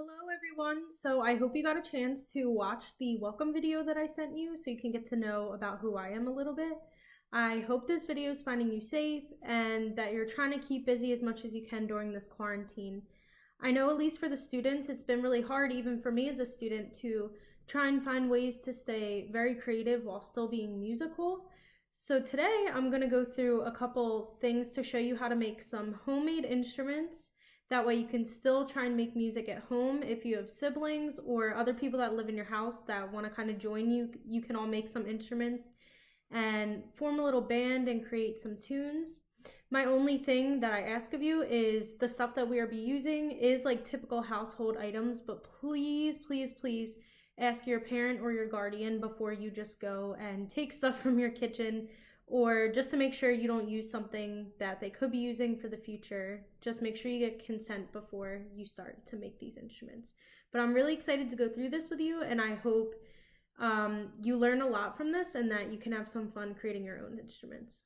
Hello everyone, so I hope you got a chance to watch the welcome video that I sent you so you can get to know about who I am a little bit. I hope this video is finding you safe and that you're trying to keep busy as much as you can during this quarantine. I know at least for the students, it's been really hard even for me as a student to try and find ways to stay very creative while still being musical. So today I'm going to go through a couple things to show you how to make some homemade instruments. That way you can still try and make music at home. If you have siblings or other people that live in your house that want to kind of join you, you can all make some instruments and form a little band and create some tunes. My only thing that I ask of you is the stuff that we are be using is like typical household items, but please, please, please ask your parent or your guardian before you just go and take stuff from your kitchen, or just to make sure you don't use something that they could be using for the future. Just make sure you get consent before you start to make these instruments. But I'm really excited to go through this with you, and I hope you learn a lot from this and that you can have some fun creating your own instruments.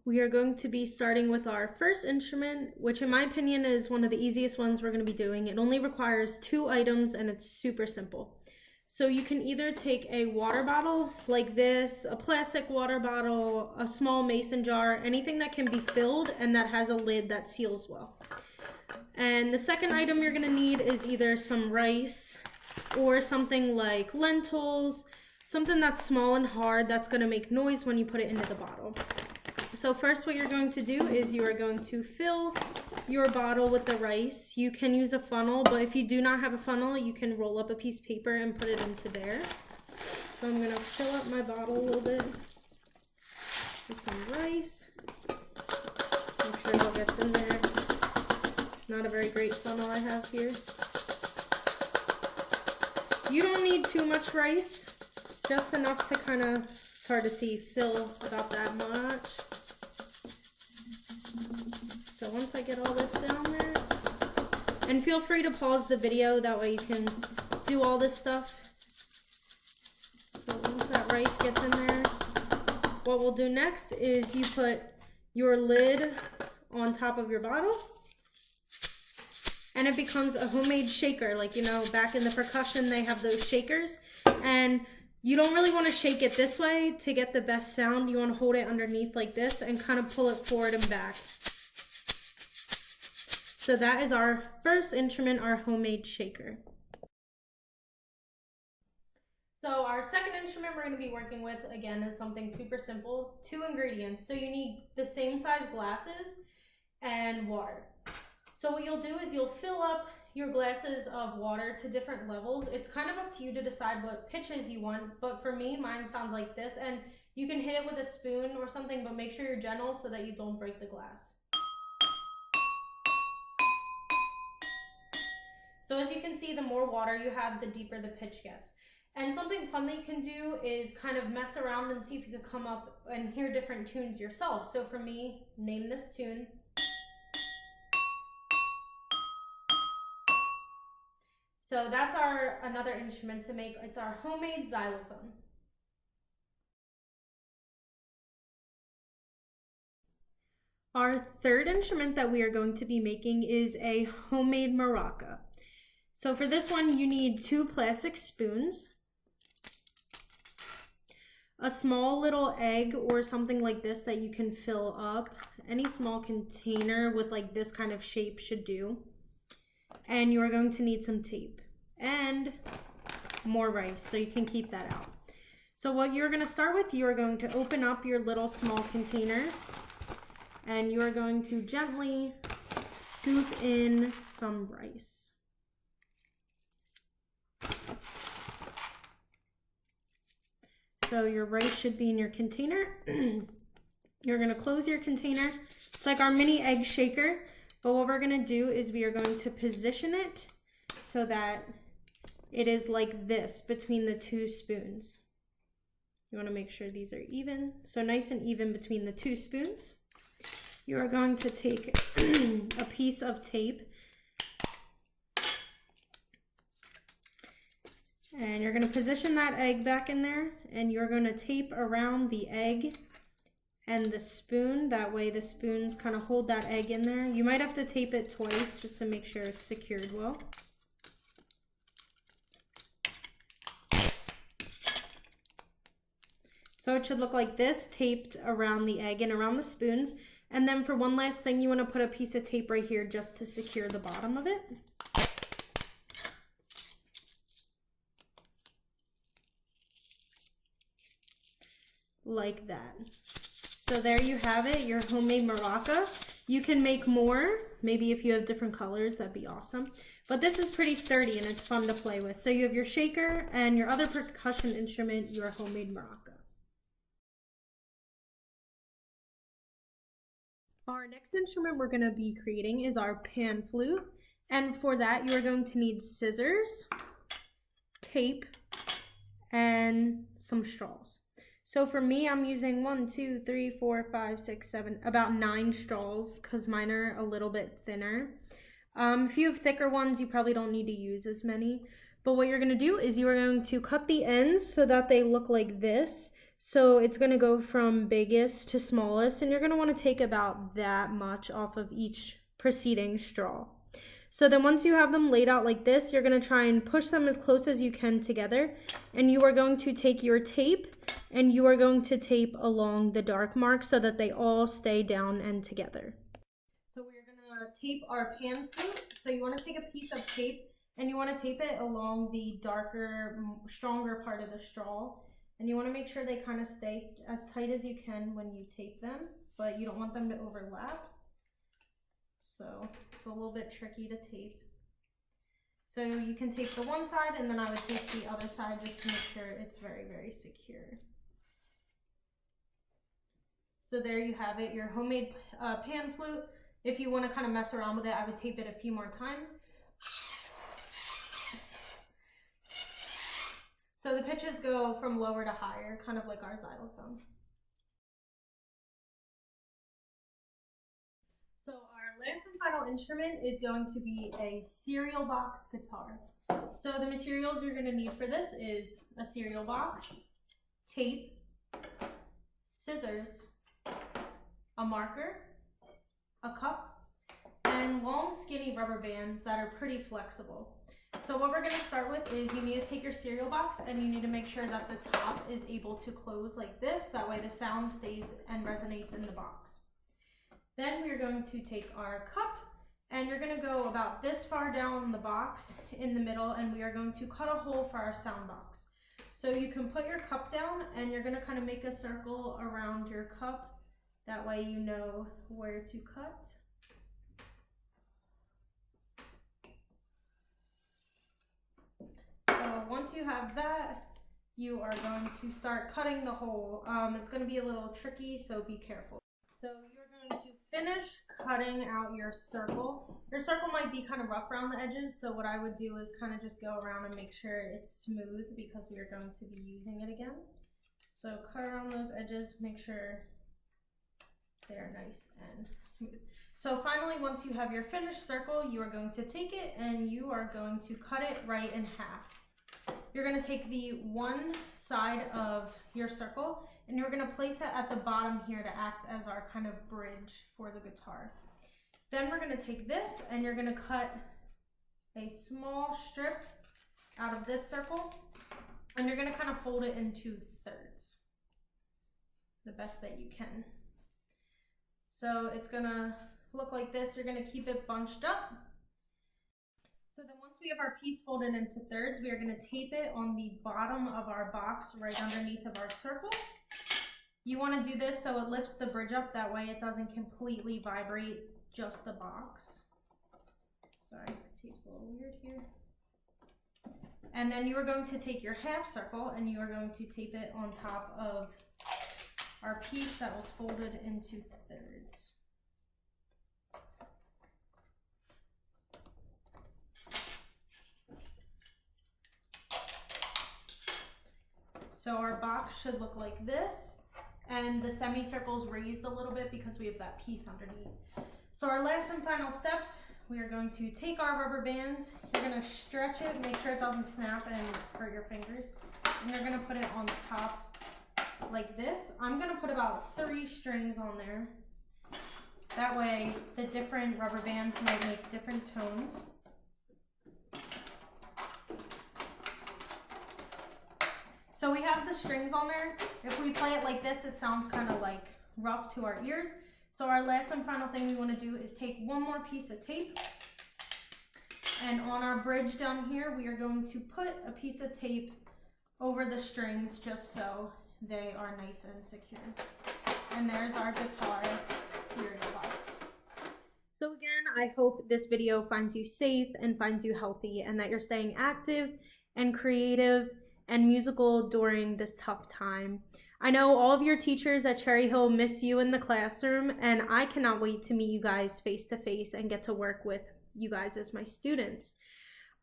We are going to be starting with our first instrument, which in my opinion is one of the easiest ones we're going to be doing. It only requires 2 items and it's super simple. So you can either take a water bottle like this, a plastic water bottle, a small mason jar, anything that can be filled and that has a lid that seals well. And the second item you're gonna need is either some rice or something like lentils, something that's small and hard that's gonna make noise when you put it into the bottle. So first what you're going to do is you are going to fill your bottle with the rice. You can use a funnel, but if you do not have a funnel, you can roll up a piece of paper and put it into there. So I'm gonna fill up my bottle a little bit with some rice. Make sure it all gets in there. Not a very great funnel I have here. You don't need too much rice, just enough to kind of, it's hard to see, fill about that much. So once I get all this down there, and feel free to pause the video, that way you can do all this stuff. So once that rice gets in there, what we'll do next is you put your lid on top of your bottle, and it becomes a homemade shaker. Like, you know, back in the percussion, they have those shakers, and you don't really want to shake it this way to get the best sound. You want to hold it underneath like this and kind of pull it forward and back. So that is our first instrument, our homemade shaker. So our second instrument we're going to be working with, again, is something super simple. 2 ingredients. So you need the same size glasses and water. So what you'll do is you'll fill up your glasses of water to different levels. It's kind of up to you to decide what pitches you want, but for me, mine sounds like this, and you can hit it with a spoon or something, but make sure you're gentle so that you don't break the glass. So as you can see, the more water you have, the deeper the pitch gets. And something fun that you can do is kind of mess around and see if you can come up and hear different tunes yourself. So for me, name this tune. So that's another instrument to make. It's our homemade xylophone. Our third instrument that we are going to be making is a homemade maraca. So for this one, you need 2 plastic spoons, a small little egg or something like this that you can fill up. Any small container with like this kind of shape should do. And you are going to need some tape and more rice, so you can keep that out. So what you're going to start with, you are going to open up your little small container and you are going to gently scoop in some rice. So your rice should be in your container. You're going to close your container. It's like our mini egg shaker, but what we're going to do is we are going to position it so that it is like this between the 2 spoons. You want to make sure these are even. So nice and even between the 2 spoons. You are going to take a piece of tape and you're going to position that egg back in there, and you're going to tape around the egg and the spoon. That way the spoons kind of hold that egg in there. You might have to tape it twice just to make sure it's secured well. So it should look like this, taped around the egg and around the spoons. And then for one last thing, you want to put a piece of tape right here just to secure the bottom of it. Like that. So there you have it, your homemade maraca. You can make more, maybe if you have different colors, that'd be awesome. But this is pretty sturdy and it's fun to play with. So you have your shaker and your other percussion instrument, your homemade maraca. Our next instrument we're going to be creating is our pan flute. And for that, you are going to need scissors, tape, and some straws. So for me, I'm using 1, 2, 3, 4, 5, 6, 7, about 9 straws because mine are a little bit thinner. If you have thicker ones, you probably don't need to use as many. But what you're going to do is you are going to cut the ends so that they look like this. So it's going to go from biggest to smallest, and you're going to want to take about that much off of each preceding straw. So then once you have them laid out like this, you're going to try and push them as close as you can together. And you are going to take your tape and you are going to tape along the dark marks so that they all stay down and together. So we're going to tape our pan flute. So you want to take a piece of tape and you want to tape it along the darker, stronger part of the straw. And you want to make sure they kind of stay as tight as you can when you tape them, but you don't want them to overlap. So it's a little bit tricky to tape. So you can tape the one side and then I would tape the other side just to make sure it's very, very secure. So there you have it, your homemade pan flute. If you want to kind of mess around with it, I would tape it a few more times. So the pitches go from lower to higher, kind of like our xylophone. So our last and final instrument is going to be a cereal box guitar. So the materials you're going to need for this is a cereal box, tape, scissors, a marker, a cup, and long skinny rubber bands that are pretty flexible. So what we're going to start with is you need to take your cereal box and you need to make sure that the top is able to close like this. That way the sound stays and resonates in the box. Then we're going to take our cup and you're going to go about this far down the box in the middle and we are going to cut a hole for our sound box. So you can put your cup down and you're going to kind of make a circle around your cup. That way you know where to cut. So once you have that, you are going to start cutting the hole. It's going to be a little tricky, so be careful. So you're going to finish cutting out your circle. Your circle might be kind of rough around the edges, so what I would do is kind of just go around and make sure it's smooth because we are going to be using it again. So cut around those edges, make sure they're nice and smooth. So finally, once you have your finished circle, you are going to take it and you are going to cut it right in half. You're going to take the one side of your circle and you're going to place it at the bottom here to act as our kind of bridge for the guitar. Then we're going to take this and you're going to cut a small strip out of this circle and you're going to kind of fold it into thirds the best that you can. So it's going to look like this. You're going to keep it bunched up. So then once we have our piece folded into thirds, we are going to tape it on the bottom of our box right underneath of our circle. You want to do this so it lifts the bridge up, that way it doesn't completely vibrate just the box. Sorry, the tape's a little weird here. And then you are going to take your half circle and you are going to tape it on top of our piece that was folded into thirds. So our box should look like this, and the semicircle's raised a little bit because we have that piece underneath. So our last and final steps, we are going to take our rubber bands, you're going to stretch it, make sure it doesn't snap and hurt your fingers, and you're going to put it on top like this. I'm gonna put about 3 strings on there. That way the different rubber bands might make different tones. So we have the strings on there. If we play it like this, it sounds kind of like rough to our ears. So our last and final thing we want to do is take one more piece of tape. And on our bridge down here, we are going to put a piece of tape over the strings just so they are nice and secure. And there's our guitar cereal box. So again, I hope this video finds you safe and finds you healthy, and that you're staying active and creative and musical during this tough time. I know all of your teachers at Cherry Hill miss you in the classroom, and I cannot wait to meet you guys face to face and get to work with you guys as my students.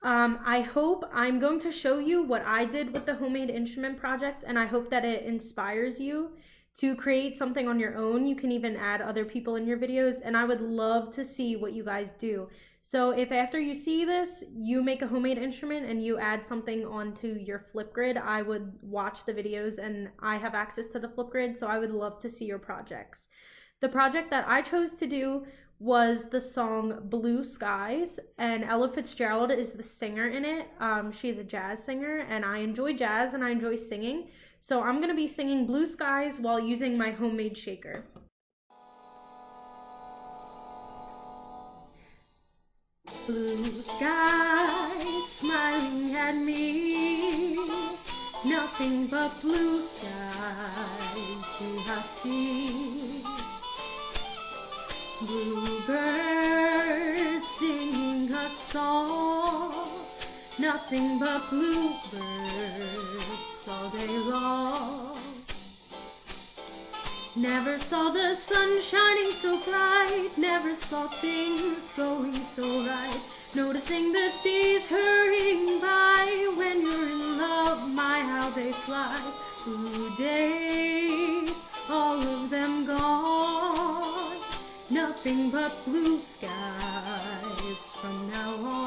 I hope I'm going to show you what I did with the homemade instrument project, and I hope that it inspires you to create something on your own. You can even add other people in your videos, and I would love to see what you guys do. So if after you see this, you make a homemade instrument and you add something onto your Flipgrid, I would watch the videos, and I have access to the Flipgrid, so I would love to see your projects. The project that I chose to do was the song Blue Skies, and Ella Fitzgerald is the singer in it. She's a jazz singer, and I enjoy jazz and I enjoy singing. So I'm going to be singing Blue Skies while using my homemade shaker. Blue skies smiling at me, nothing but blue skies do I see. Bluebirds singing a song, nothing but bluebirds all day long. Never saw the sun shining so bright, never saw things going so right. Noticing the days hurrying by, when you're in love, my how they fly. Blue days, all of them gone, nothing but blue skies from now on.